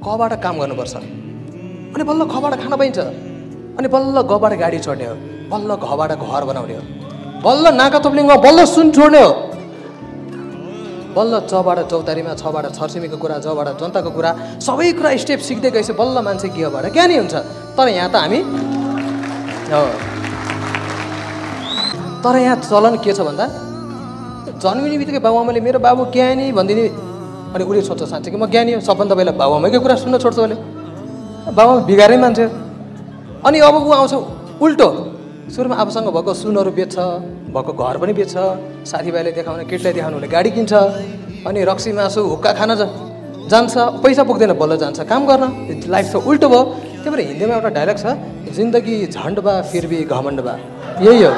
कबाट काम गर्नुपर्छ अनि बल्ल खबाट खान पाइन्छ अनि बल्ल गबाट गाडी चढ्ने हो बल्ल घबाट घर बनाउने हो बल्ल नाका थोप्लिङमा बल्ल सुन छोड्ने हो बल्ल चबाट चौतारीमा छबाट छरछिमेकीको कुरा जबाट जनताको कुरा सबै कुरा स्टेप सिक्दै गएपछि बल्ल मान्छे ज्ञबाट ज्ञानी हुन्छ तर यहाँ त हामी तर यहाँ चलन के छ भन्दा जन्मिने बित्तिकै बाबुआमाले मेरो बाबु ज्ञानी भनिदिने अनि उसले सोच्छ साँच्चै कि म ज्ञानी हो सबभन्दा पहिला बाबुआमाकै कुरा सुन्न छोड्छ उसले बाबुआमा बिगारै मान्छे अनि अब ऊ आउँछ उल्टो सुरुमा आफूसँग भएको सुनहरू बेच्छ भएको घर पनि बेच्छ साथीभाइले देखाउने केटीलाई देखाउनु उसले गाडी किन्छ अनि रक्सी मासु हुक्का खान जान्छ पैसा पुग्दैन बल्ल जान्छ काम गर्न लाइफ त उल्टो भयो त्यही भएर हिन्दीमा एउटा डायलग छ जिन्दगी झन्ड बा फिर भी घमण्ड बा यही हो